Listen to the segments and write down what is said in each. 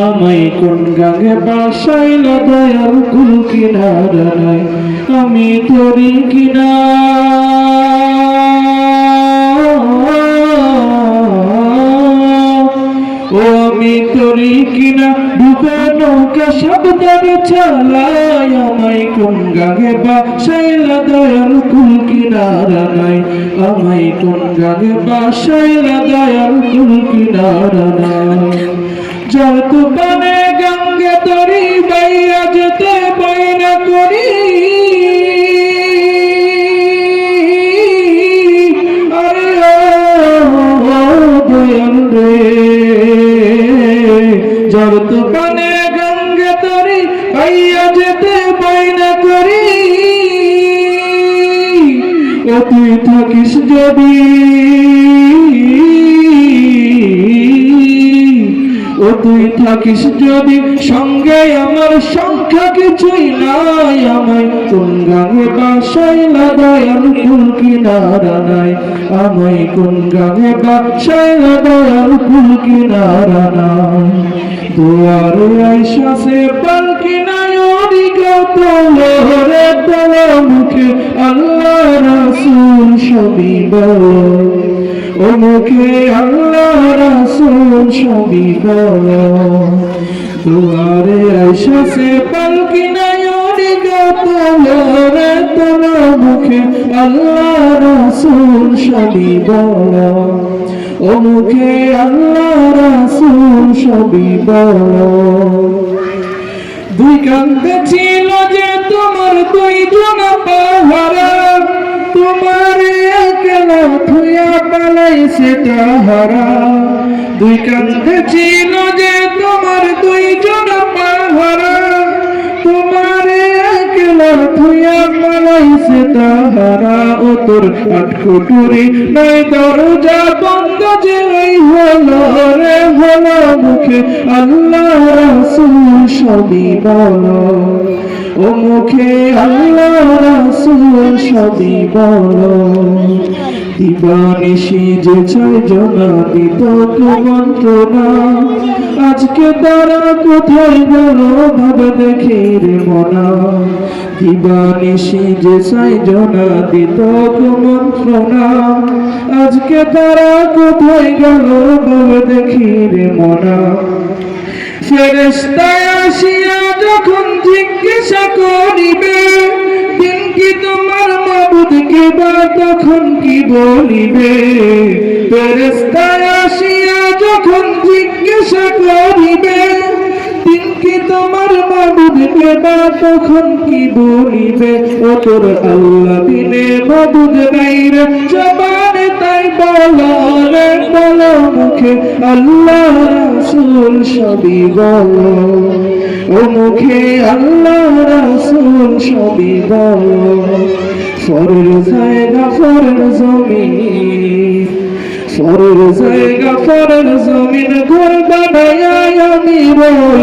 আমায় কোন গাঙে বাসাইলা দয়াল কুল কিনারা নাই আমি তোরি কিনা ও আমি তোরি কিনা ডুবে নৌকা সাবধানে চালাই আমায় কোন গাঙে বাসাইলা দয়াল কুল কিনারা নাই আমায় কোন গাঙে বাসাইলা দয়াল কুল কিনারা নাই জল তুফানে গঙ্গে তরি বাইয়া যেতে বাইনা করি আরে ও দয়াল রে জল তুফানে গঙ্গে তরি বাইয়া যেতে বাইনা করি ও তুই থাকিস যদি ও তুই থাকিস যদি সঙ্গে আমার সংখ্যা কিছুই নাই আমায় কোন গাঙে বাসাইলা দয়াল কুল কিনারা নাই আমায় কোন গাঙে বাসাইলা দয়াল কুল কিনারা নাই দুয়ারে আইসা সে পালকি নাই অরিগত রে তলা মুখে আল্লাহ রাসূল সবই বলো ও মুখে আল্লাহ রাসূল সবই বলো দুয়ারে আইসা সে পালকি নাই অরিগত রে তলা মুখে আল্লাহ রাসূল সবই বলো ও মুখে আল্লাহ রাসূল সবই বলো দুই কান্দে ছিল যে তোমার দুইজন পাহারা তোমার একলা থুয়া পালাইছে তাহারা দুই কান্দে ছিল যে তোমার দুইজন পাহারা তোমার একলা থুয়া পালাইছে তাহারা ও তোর আটকুটুরি নাই দরজা বন্ধ যে হলো রে হলো মুখে আল্লাহ রাসূল সবই বলো ও মুখে আল্লাহ রাসূল সবই বলো দিবানিশি যে ছয় জনা দিত মন্ত্রণা আজকে তারা কোথায় গেল ভাবে দেখি রে মনা দিবানিশি যে ছয় জনা দিত মন্ত্রণা আজকে তারা কোথায় গেল ভাবে দেখি রে মনা ফেরেশতা আসিয়া যখন জিজ্ঞাসা করিবে দিন কি তোমার মাবুদকে বা তখন কি বলিবে ফেরেশতা আসিয়া যখন জিজ্ঞাসা করিবে দিন কি তোমার মাবুদকে বা তখন কি বলিবে ও তোর আল্লাহ বিনে মাবুদ নাই রে জবানে তাই বলো রে বলো মুখে আল্লাহ রাসূল সবই বলো ও মুখে আল্লাহ রাসূল সবই বলো ফরের জায়গা ফরের জমিন ফরের জায়গা ফরের জমিন ঘর বানায়া আমি রই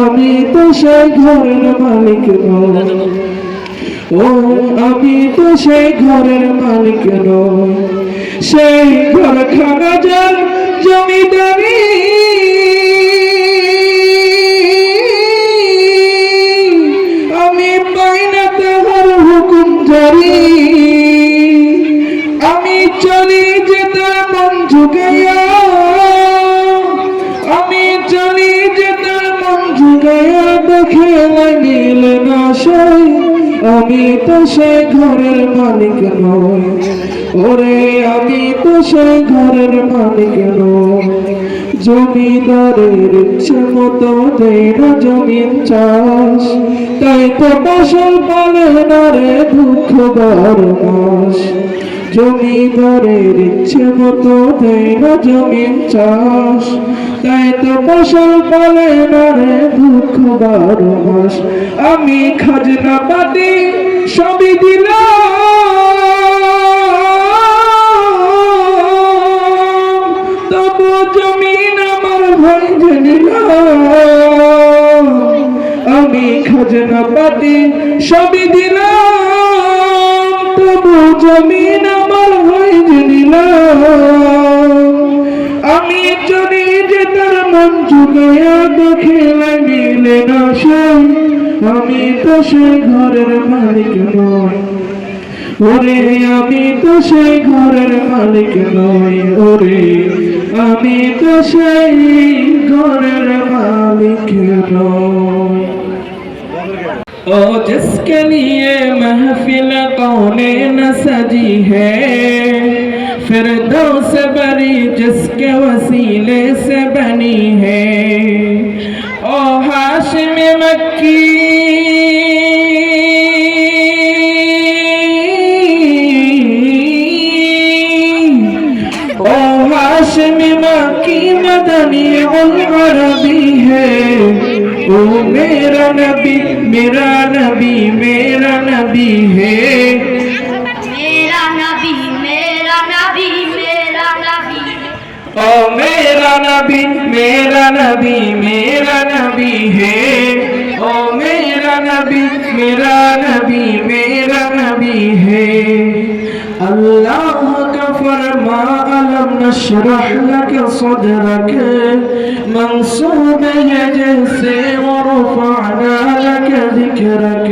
আমি তো সেই ঘরের মালিক নই ও আমি তো সেই ঘরের মালিক নই সেই ঘরখানা যার জমিদারি আমি পাই না তাহার হুকুম জারি আমি চলি যে তার মন ঝুঁকাইয়া আমি চলি যে তার মন ঝুঁকাইয়া দেখে লাগিল না সই আমি তো সেই ঘরের মালিক নই ওরে আমি তো সেই ঘরের মালিক নই জমিদারের ইচ্ছে মতো দেয় না জমিন চাষ তাই তো ফসল ফলে না রে দুঃখ বারো মাস জমিদারের ইচ্ছে মতো দেয় না জমিন চাষ তাই তো ফসল ফলে না রে দুঃখ বারো মাস আমি খাজনা পাতি সবই দিলাম তবু জমিন আমার ভাই জেনিলাম আমি খাজনা পাতি সবই দিলাম তবু জমিন আমার ভাই জেনিলাম ঝুঁকাইয়া দেখিলে মিলে না সেই, আমি তো সেই ঘরের মালিক নই। ওরে আমি তো সেই ঘরের মালিক নই, ওরে আমি তো সেই ঘরের মালিক নই। ओ जिसके लिए महफिल कौने न सजी है, फिरदौस बरी जिसके वसीले से बनी है। ओ हाशिम मक्की ओ हाशिम मक्की मदनी उल अरबी है। ओ मेरा नबी मेरा नबी मेरा नबी है। मेरा नबी मेरा नबी मेरा नबी। ओ मेरा नबी मेरा नबी मेरा नबी है। ओ मेरा नबी मेरा नबी मेरा नबी है। अल्लाह का फरमा अलम नशरह लक सदरक, मंसूब है जैसे वरफअना लक ज़िक्रक।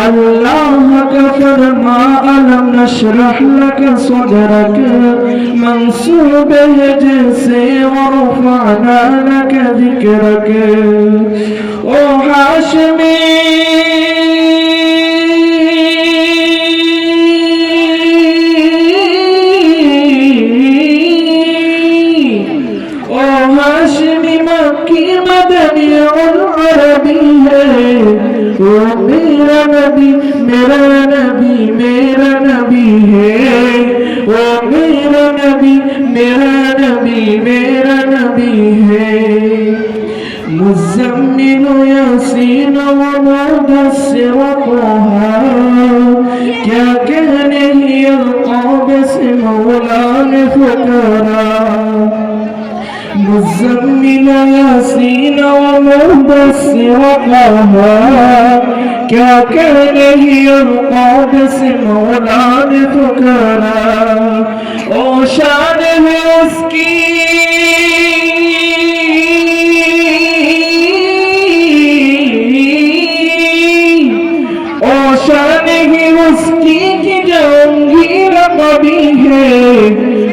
अल्लाह का फरमा अलम नशरह लक सदरक, मंसूब है जैसे वरफअना लक ज़िक्रक। ओ हाशिमी अरबी है। ओ मेरा नबी मेरा नबी मेरा नबी है। ओ मेरा नबी मेरा नबी मेरा नबी है। मुज़म्मिल यासीन व मुदस्सिर व तहा, क्या कहने ही अलक़ाब से मौला ने फकरा। मुज़म्मिल यासीन व मुदस्सिर तहा, क्या कहने ही अलक़ाब से मौला ने फकरा। ओ शान है उसकी ओ शान है उसकी कि जंगीर कभी है।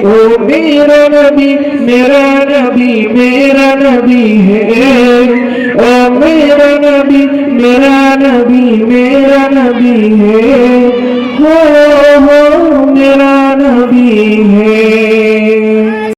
ओ मेरा नबी मेरा नबी मेरा नबी है। ओ मेरा नबी मेरा नबी मेरा नबी है। हो